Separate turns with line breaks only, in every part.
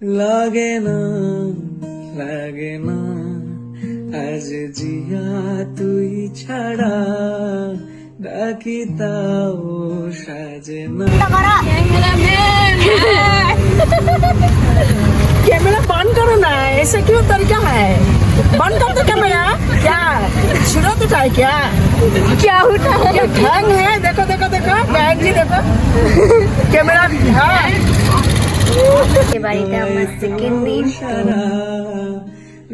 লাগে না লাগে না আজ জিয়া তুই ছাড়া ডাকি তাও সাজে না।
कैमरा बंद करो ना, ऐसे क्यों तरीका है? बंद कर दो कैमरा। क्या सूरत उठा है क्या? क्या उठा है? क्या ठंग है? देखो देखो देखो बहन जी देखो कैमरा है।
বাড়িতে আমার সেকেন্ড দিন।
সারা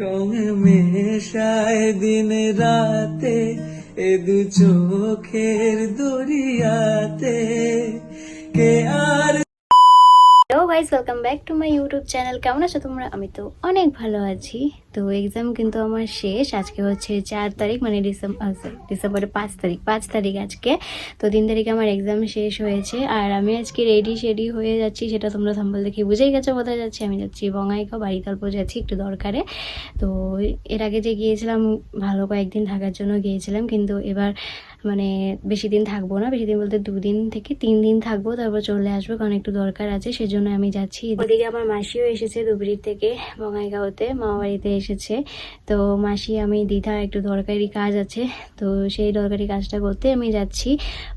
রঙ মেশায় দিন রাতে এ দু চোখের দরিয়াতে কে আর।
Hello guys, welcome back to my YouTube channel. কেমন আছো তোমরা? আমি তো অনেক ভালো আছি। তো এক্সাম কিন্তু আমার শেষ। আজকে হচ্ছে 4 তারিখ, মানে ডিসেম্বরের 5 তারিখ আজকে। তো 3 তারিখে আমার এক্সাম শেষ হয়েছে। আর আমি আজকে রেডি হয়ে যাচ্ছি, সেটা তোমরা থাম্বনেল দেখে বুঝেই গেছো কোথায় যাচ্ছি। আমি যাচ্ছি বঙ্গাইগাঁও, বাড়িতে অল্প যাচ্ছি একটু দরকারে। তো এর আগে যে গিয়েছিলাম ভালো কয়েকদিন থাকার জন্য গিয়েছিলাম, কিন্তু এবার মানে বেশি দিন থাকবো না, বেশি দিন বলতে 2 দিন থেকে 3 দিন থাকবো, তারপর চলে আসবো, কারণ একটু দরকার আছে, সেজন্য আমি যাচ্ছি। ওদিকে আমার মাসিও এসেছে ধুবড়ির থেকে বঙ্গাইগাঁওতে, মামা বাড়িতে এসেছে। তো মাসি, আমি, দিদা একটু দরকারি কাজ আছে, তো সেই দরকারি কাজটা করতে আমি যাচ্ছি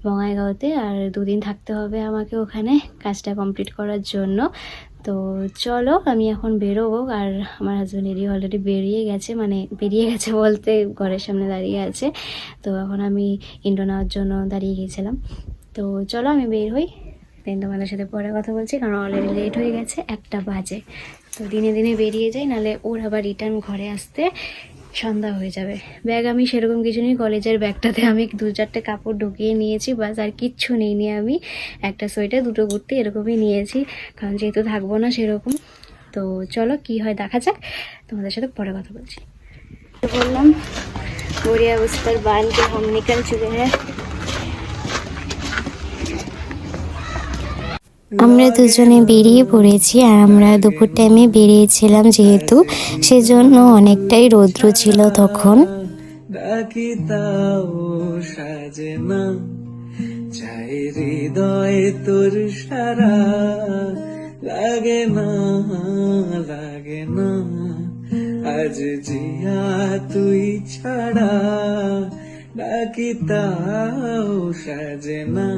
বঙ্গাইগাঁওতে। আর 2 দিন থাকতে হবে আমাকে ওখানে কাজটা কমপ্লিট করার জন্য। তো চলো আমি এখন বেরোবো। আর আমার হাজব্যান্ড অলরেডি বেরিয়ে গেছে বলতে ঘরের সামনে দাঁড়িয়ে আছে। তো এখন আমি ইন্ডো নেওয়ার জন্য দাঁড়িয়ে গিয়েছিলাম। তো চলো আমি বের হই, দেন তোমাদের সাথে পরে কথা বলছি, কারণ অলরেডি লেট হয়ে গেছে, 1টা বাজে। তো দিনে দিনে বেরিয়ে যাই, নাহলে ওর আবার রিটার্ন ঘরে আসতে সন্ধ্যা হয়ে যাবে। ব্যাগ আমি সেরকম কিছু নেই, কলেজের ব্যাগটাতে আমি 2-4টে কাপড় ঢুকিয়ে নিয়েছি, বাস, আর কিচ্ছু নিইনি। আমি একটা সোয়েটার, 2টো কুর্তি এরকমই নিয়েছি, কারণ যেহেতু থাকবো না সেরকম। তো চলো কি হয় দেখা যাক, তোমাদের সাথে পরে কথা বলছি। বললাম बढ़िया उस पर बांध के हम निकल चुके हैं। আমরা দুজনে বেরিয়ে পড়েছি। আর আমরা দুপুর টাইমে বেরিয়েছিলাম, যেহেতু সেজন্য অনেকটাই রৌদ্র ছিল তখন।
ডাকি তাও সাজে না চাই হৃদয় তোর সারা লাগে না লাগে না আজ জিয়া তুই ছাড়া ডাকি তাও সাজে না।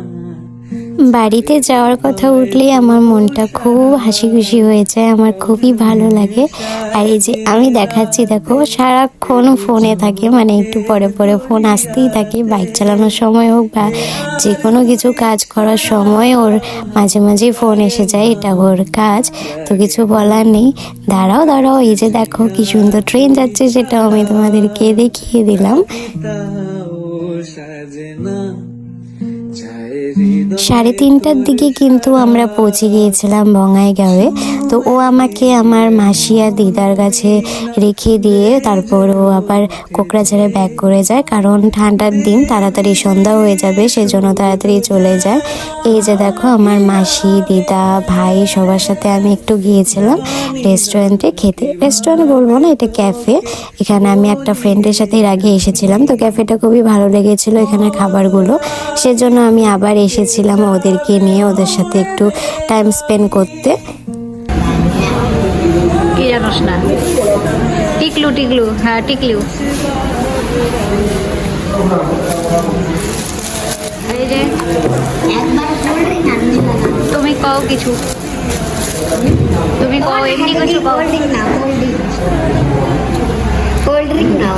বাড়িতে যাওয়ার কথা উঠলেই আমার মনটা খুব হাসি খুশি হয়ে যায়, আমার খুবই ভালো লাগে। আর এই যে আমি দেখাচ্ছি, দেখো সারাক্ষণ ফোনে থাকে, মানে একটু পরে পরে ফোন আসতেই থাকে, বাইক চালানোর সময় হোক বা যে কোনো কিছু কাজ করার সময় ওর মাঝে মাঝে ফোন এসে যায়, এটা ওর কাজ, তো কিছু বলার নেই। দাঁড়াও, এই যে দেখো কি সুন্দর ট্রেন যাচ্ছে, সেটাও আমি তোমাদেরকে দেখিয়ে দিলাম। 3:30টার দিকে কিন্তু আমরা পৌঁছে গিয়েছিলাম বঙ্গাইগাঁওয়ে। তো ও আমাকে আমার মাসি আর দিদার কাছে রেখে দিয়ে তারপর ও আবার কোকড়াঝাড়ে ব্যাক করে যায়, কারণ ঠান্ডার দিন, তাড়াতাড়ি সন্ধ্যা হয়ে যাবে, সেজন্য তাড়াতাড়ি চলে যায়। এই যে দেখো আমার মাসি, দিদা, ভাই সবার সাথে আমি একটু গিয়েছিলাম রেস্টুরেন্টে খেতে। রেস্টুরেন্ট বলবো না, এটা ক্যাফে। এখানে আমি একটা ফ্রেন্ডের সাথে এর আগে এসেছিলাম, তো ক্যাফেটা খুবই ভালো লেগেছিল এখানে খাবারগুলো, সেজন্য আমি আবার এসেছিলাম ওদেরকে নিয়ে, ওদের সাথে একটু টাইম স্পেন্ড করতে। কি জানোস না? টিকলু, হ্যাঁ টিকলু। এই যে তুমি কও কিছু, তুমি কও, এমনি কিছু কও। কোল্ড ড্রিঙ্ক নাও।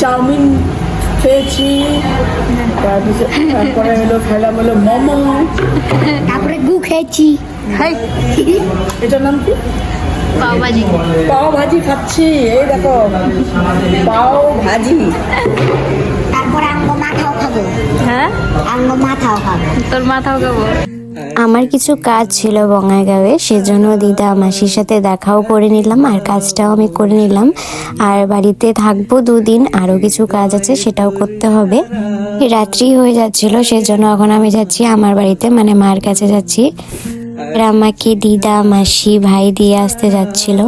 চাউমিন খেয়েছি, তারপরে খেলাম হলো মোমো,
তারপরে গু খেয়েছি।
এটার নাম কি? পাও ভাজি খাচ্ছি। এই দেখো পাও ভাজি।
তারপরে আঙ্গ মাথাও খাবো। হ্যাঁ, আঙ্গ মাথাও খাবো। তোর মাথাও খাবো। আমার কিছু কাজ ছিল বঙ্গাইগাঁওয়ে, সেজন্য দিদা মাসির সাথে দেখাও করে নিলাম, আর কাজটাও আমি করে নিলাম। আর বাড়িতে থাকবো 2 দিন, আরও কিছু কাজ আছে, সেটাও করতে হবে। রাত্রি হয়ে যাচ্ছিল, সেজন্য এখন আমি যাচ্ছি আমার বাড়িতে, মানে মার কাছে যাচ্ছি। আর আমাকে দিদা, মাসি, ভাই দিয়ে আসতে যাচ্ছিল।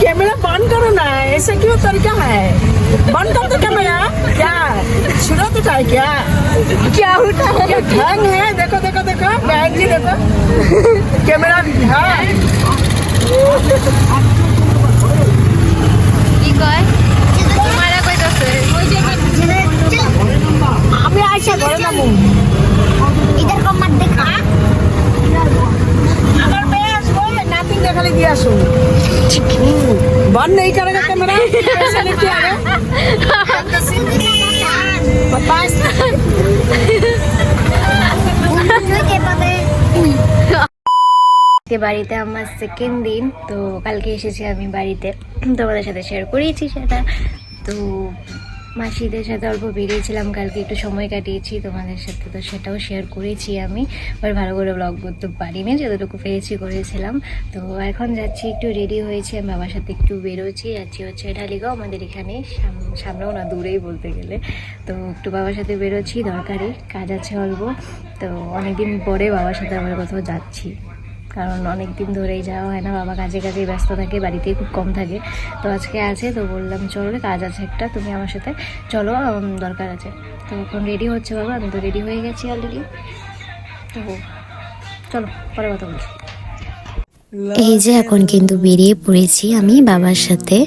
कैमरा बंद करो ना, ऐसे क्यों तरीका है बंद कर दो कैमरा क्या सूरत उठा है क्या उठा है क्या ढंग है देखो देखो देखो बहन जी देखो कैमरा भी है
কি কয় তোমারা কইতাছে
আমি আইসা ধরে নামু
इधर को मत देखा
अगर मैं আসবো নাতি দেখালে দিয়ে আসো बंद नहीं करेगा कैमरा ऐसा नहीं किया बस
আজকে বাড়িতে আমার সেকেন্ড দিন তো কালকে এসেছি আমি বাড়িতে তোমাদের সাথে শেয়ার করেছি সেটা তো মাসিদের সাথে অল্প বেরিয়েছিলাম কালকে একটু সময় কাটিয়েছি তোমাদের সাথে তো সেটাও শেয়ার করেছি আমি আর ভালো করে ব্লগ করতে পারিনি যতটুকু পেরেছি করেছিলাম তো এখন যাচ্ছি একটু রেডি হয়েছি আমি বাবার সাথে একটু বেরোচ্ছি যাচ্ছি হচ্ছে ঢালিগাঁও আমাদের এখানে সামনেও না দূরেই বলতে গেলে তো একটু বাবার সাথে বেরোচ্ছি দরকারি কাজ আছে অল্প তো অনেকদিন পরে বাবার সাথে আমার কোথাও যাচ্ছি কারণ অনেক দিন ধরেই যাওয়া হয় না বাবা কাজে কাজে ব্যস্ত থাকে বাড়িতেই খুব কম থাকে তো আজকে আছে তো বললাম চলো কাজ আছে একটা তুমি আমার সাথে চলো দরকার আছে তো এখন রেডি হচ্ছে বাবা আমি তো রেডি হয়ে গেছি অলরেডি তো চলো পরে কথা বলছি এই যে এখন কিন্তু বেরিয়ে পড়েছি আমি বাবার সাথে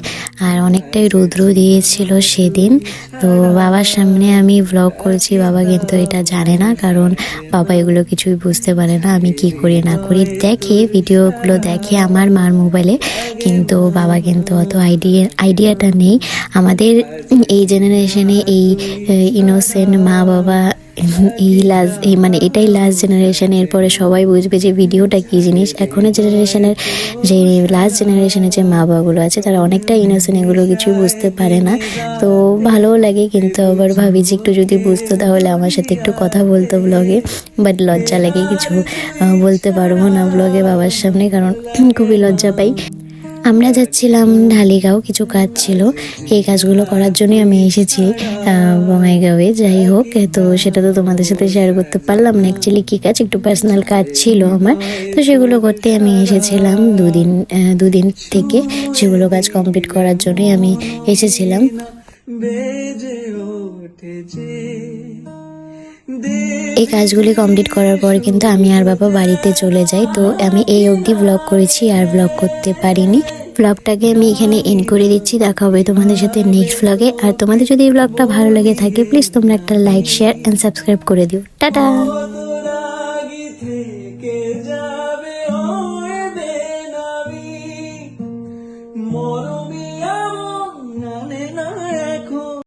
আর অনেকটাই রৌদ্র দিয়েছিল সেদিন তো বাবার সামনে আমি ব্লগ করেছি বাবা কিন্তু এটা জানে না কারণ বাবা এগুলো কিছুই বুঝতে পারে না আমি কি করি না করি দেখে ভিডিওগুলো দেখে আমার মার মোবাইলে কিন্তু বাবা কিন্তু অত আইডিয়াটা নেই আমাদের এই জেনারেশনে এই ইনোসেন্ট মা বাবা এই মানে এটাই লাস্ট জেনারেশন এরপরে সবাই বুঝবে যে ভিডিওটা কী জিনিস এখনের জেনারেশনের যে লাস্ট জেনারেশনের যে মা বাবাগুলো আছে তারা অনেকটা ইনোসেন্ট এগুলো কিছুই বুঝতে পারে না তো ভালোও লাগে কিন্তু আবার ভাবি যে একটু যদি বুঝতো তাহলে আমার সাথে একটু কথা বলতো ব্লগে বাট লজ্জা লাগে কিছু বলতে পারবো না ব্লগে বাবার সামনে কারণ খুবই লজ্জা পাই আমরা যাচ্ছিলাম ঢালিগাঁও কিছু কাজ ছিল এই কাজগুলো করার জন্যই আমি এসেছি বঙাইগাঁওয়ে যাই হোক তো সেটা তো তোমাদের সাথে শেয়ার করতে পারলাম না অ্যাকচুয়ালি কী কাজ একটু পার্সোনাল কাজ ছিল আমার তো সেগুলো করতে আমি এসেছিলাম দুদিন থেকে সেগুলো কাজ কমপ্লিট করার জন্যই আমি এসেছিলাম
বেজে উঠেছে
এই কাজগুলি কমপ্লিট করার পর কিন্তু আমি আর বাবা বাড়িতে চলে যাই তো আমি এই অবধি ব্লগ করেছি আর ব্লগ করতে পারিনি ব্লগটাকে আমি এখানে এন্ড করে দিচ্ছি দেখা হবে তোমাদের সাথে নেক্সট ব্লগে আর তোমাদের যদি এই ব্লগটা ভালো লেগে থাকে প্লিজ তোমরা একটা লাইক শেয়ার অ্যান্ড সাবস্ক্রাইব করে দিও টাটা।